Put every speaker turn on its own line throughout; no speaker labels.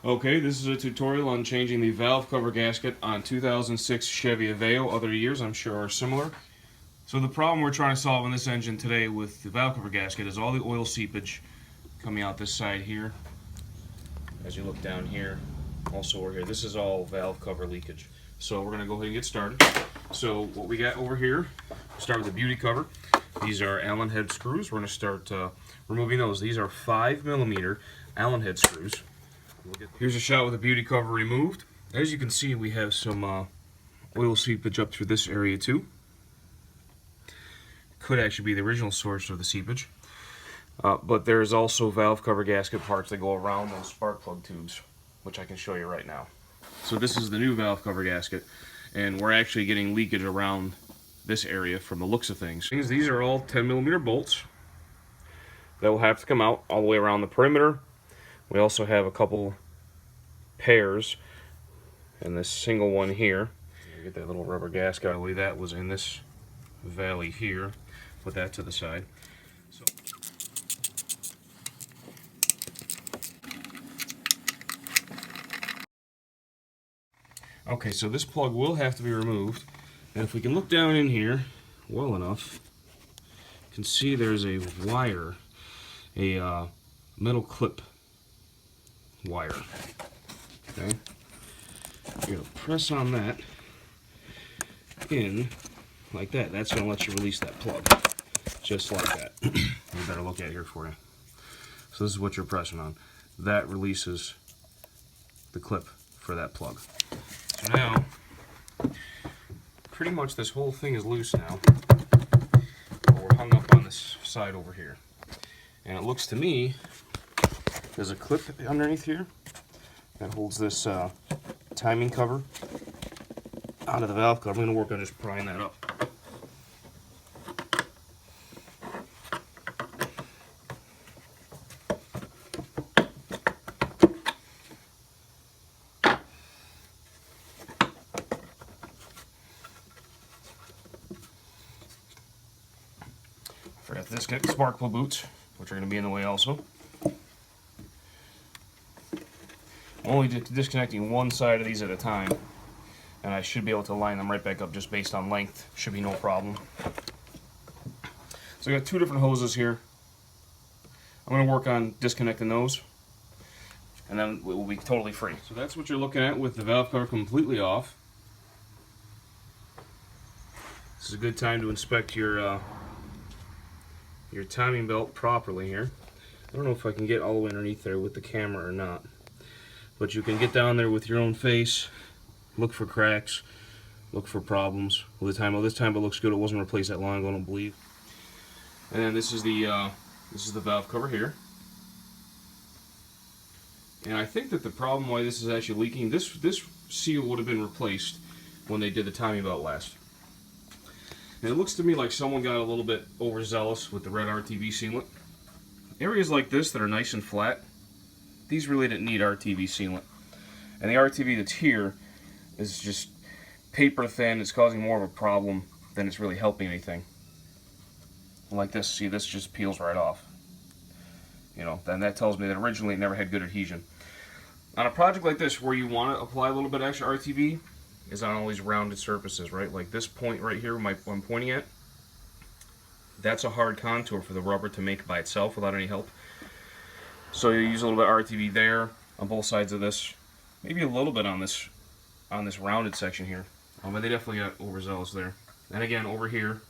Okay, this is a tutorial on changing the valve cover gasket on 2006 Chevy AVEO. Other years I'm sure are similar. So the problem we're trying to solve in this engine today with the valve cover gasket is all the oil seepage coming out this side here. As you look down here, also over here, this is all valve cover leakage. So we're going to go ahead and get started. So what we got over here, start with the beauty cover. These are Allen head screws. We're going to start removing those. These are 5mm Allen head screws. Here's a shot with the beauty cover removed. As you can see, we have some oil seepage up through this area too. Could actually be the original source of the seepage. But there's also valve cover gasket parts that go around those spark plug tubes, which I can show you right now. So this is the new valve cover gasket, and we're actually getting leakage around this area from the looks of things. These are all 10mm bolts that will have to come out all the way around the perimeter. We also have a couple pairs and this single one here. You get that little rubber gasket out of the way. That was in this valley here. Put that to the side. Okay, so this plug will have to be removed, and if we can look down in here well enough, you can see there's a wire, a metal clip wire. Okay, you're gonna press on that in like that. That's gonna let you release that plug, just like that. We better look at it here for you. So this is what you're pressing on. That releases the clip for that plug. So now, pretty much this whole thing is loose now. We're hung up on this side over here. And it looks to me, there's a clip underneath here that holds this timing cover out of the valve cover. I'm going to work on just prying that up. Forgot to disconnect the spark plug boots, which are going to be in the way also. I'm only disconnecting one side of these at a time, and I should be able to line them right back up just based on length. Should be no problem. So I got two different hoses here. I'm going to work on disconnecting those, and then it will be totally free. So that's what you're looking at with the valve cover completely off. This is a good time to inspect your timing belt properly here. I don't know if I can get all the way underneath there with the camera or not, but you can get down there with your own face, look for cracks, look for problems with the time. Well, this time it looks good. It wasn't replaced that long ago, I don't believe. And then this is the valve cover here. And I think that the problem why this is actually leaking, this seal would have been replaced when they did the timing belt last. And it looks to me like someone got a little bit overzealous with the red RTV sealant. Areas like this that are nice and flat, these really didn't need RTV sealant. And the RTV that's here is just paper thin. It's causing more of a problem than it's really helping anything. Like this, see, this just peels right off. You know, then that tells me that originally it never had good adhesion. On a project like this where you want to apply a little bit extra RTV, is on all these rounded surfaces, right? Like this point right here, I'm pointing at, that's a hard contour for the rubber to make by itself without any help. So you use a little bit of RTV there on both sides of this, maybe a little bit on this rounded section here. But they definitely got overzealous there. And again, over here,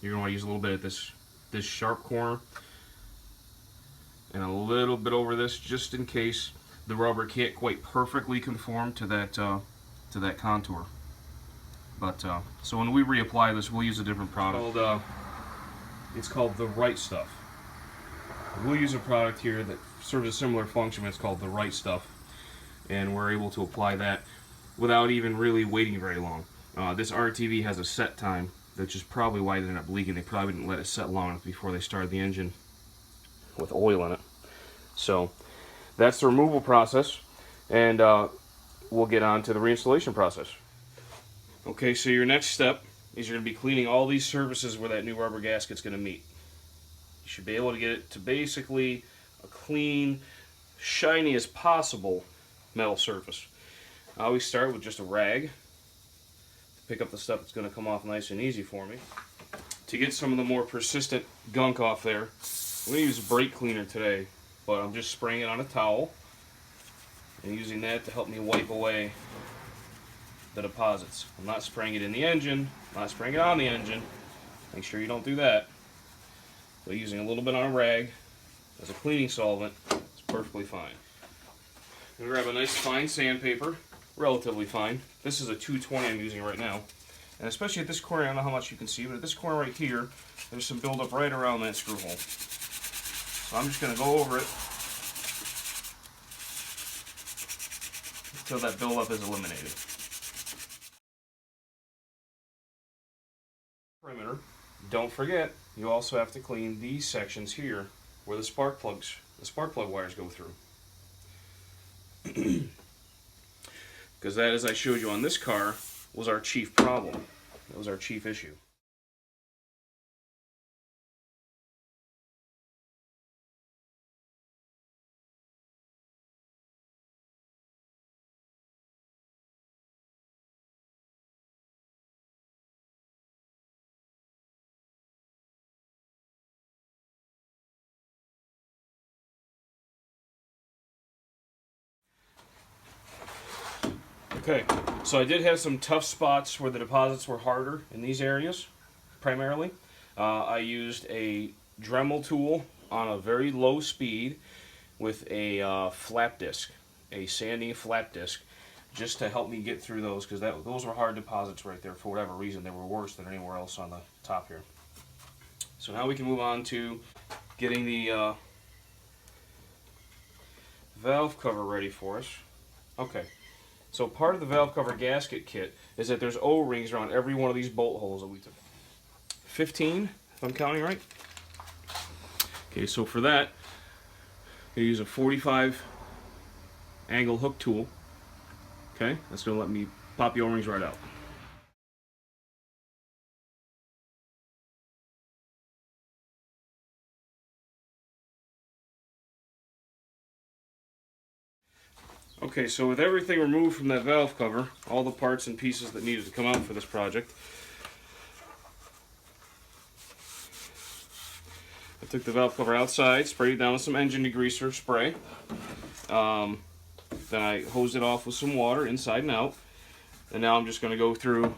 you're gonna want to use a little bit at this sharp corner, and a little bit over this, just in case the rubber can't quite perfectly conform to that contour. But so when we reapply this, we'll use a different product. It's called the Right Stuff. We'll use a product here that serves a similar function, but it's called the Right Stuff, and we're able to apply that without even really waiting very long. This RTV has a set time, which is probably why they ended up leaking. They probably didn't let it set long enough before they started the engine with oil in it. So that's the removal process, and we'll get on to the reinstallation process. Okay, so your next step is you're going to be cleaning all these surfaces where that new rubber gasket's going to meet. You should be able to get it to basically a clean, shiny as possible metal surface. I always start with just a rag to pick up the stuff that's going to come off nice and easy for me. To get some of the more persistent gunk off there, I'm going to use a brake cleaner today, but I'm just spraying it on a towel and using that to help me wipe away the deposits. I'm not spraying it in the engine, I'm not spraying it on the engine. Make sure you don't do that. But using a little bit on a rag as a cleaning solvent is perfectly fine. I'm going to grab a nice fine sandpaper, relatively fine. This is a 220 I'm using right now. And especially at this corner, I don't know how much you can see, but at this corner right here, there's some buildup right around that screw hole. So I'm just going to go over it until that buildup is eliminated. Perimeter. Don't forget, you also have to clean these sections here where the spark plug wires go through. Because that, as I showed you on this car, was our chief problem. That was our chief issue. Okay, so I did have some tough spots where the deposits were harder in these areas, primarily. I used a Dremel tool on a very low speed with a flap disc, a sanding flap disc, just to help me get through those, because those were hard deposits right there. For whatever reason, they were worse than anywhere else on the top here. So now we can move on to getting the valve cover ready for us. Okay. So part of the valve cover gasket kit is that there's O-rings around every one of these bolt holes that we took. 15, if I'm counting right. Okay, so for that, I use a 45 angle hook tool. Okay, that's going to let me pop the O-rings right out. Okay, so with everything removed from that valve cover, all the parts and pieces that needed to come out for this project, I took the valve cover outside, sprayed it down with some engine degreaser spray. Then I hosed it off with some water inside and out. And now I'm just going to go through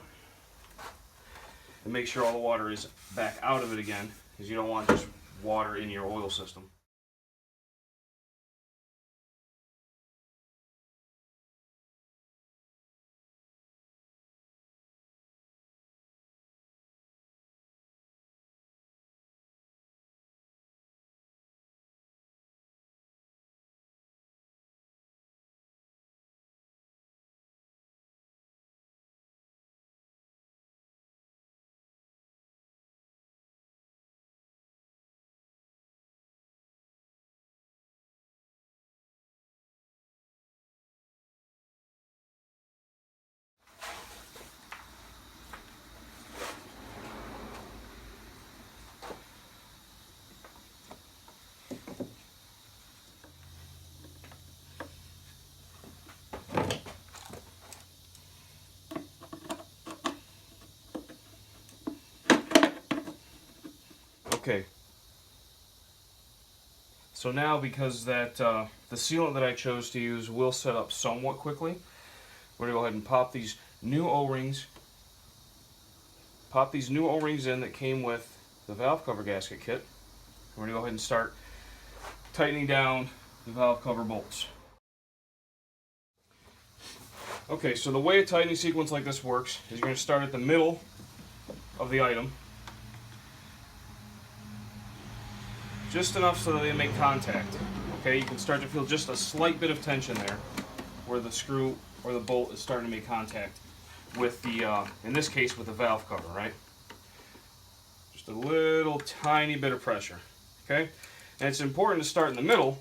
and make sure all the water is back out of it again, because you don't want just water in your oil system. Okay, so now because that the sealant that I chose to use will set up somewhat quickly, we're going to go ahead and pop these new O-rings. Pop these new O-rings in that came with the valve cover gasket kit. We're going to go ahead and start tightening down the valve cover bolts. Okay, so the way a tightening sequence like this works is you're going to start at the middle of the item, just enough so that they make contact. Okay, you can start to feel just a slight bit of tension there, where the screw or the bolt is starting to make contact with the, in this case, with the valve cover, right? Just a little tiny bit of pressure, okay? And it's important to start in the middle,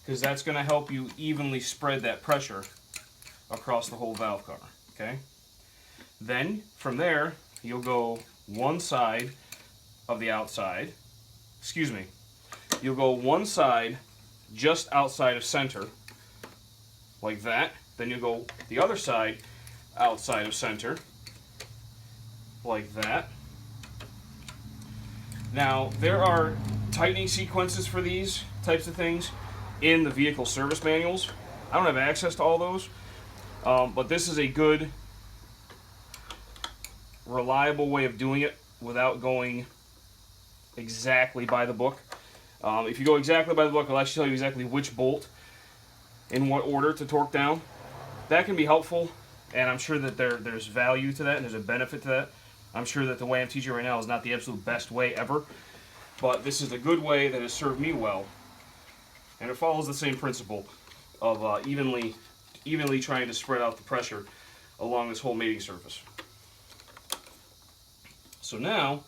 because that's going to help you evenly spread that pressure across the whole valve cover, okay? Then, from there, you'll go one side of the outside, you'll go one side just outside of center like that. Then you go the other side, outside of center, like that. Now, there are tightening sequences for these types of things in the vehicle service manuals. I don't have access to all those, but this is a good, reliable way of doing it without going exactly by the book. If you go exactly by the book, it'll actually tell you exactly which bolt in what order to torque down. That can be helpful, and I'm sure that there's value to that and there's a benefit to that. I'm sure that the way I'm teaching right now is not the absolute best way ever, but this is a good way that has served me well, and it follows the same principle of evenly trying to spread out the pressure along this whole mating surface. So now,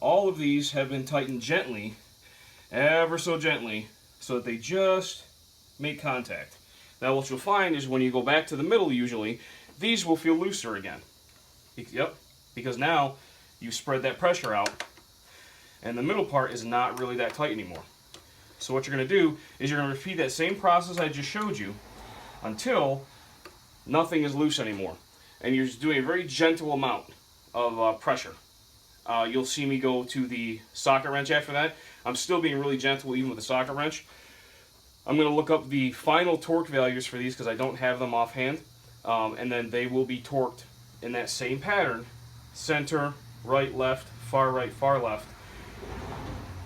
all of these have been tightened gently, ever so gently, so that they just make contact. Now what you'll find is when you go back to the middle usually, these will feel looser again. Yep, because now you spread that pressure out and the middle part is not really that tight anymore. So what you're going to do is you're going to repeat that same process I just showed you until nothing is loose anymore. And you're just doing a very gentle amount of pressure. You'll see me go to the socket wrench after that. I'm still being really gentle even with the socket wrench. I'm going to look up the final torque values for these because I don't have them offhand. And then they will be torqued in that same pattern. Center, right, left, far right, far left.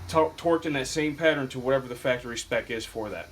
Torqued in that same pattern to whatever the factory spec is for that.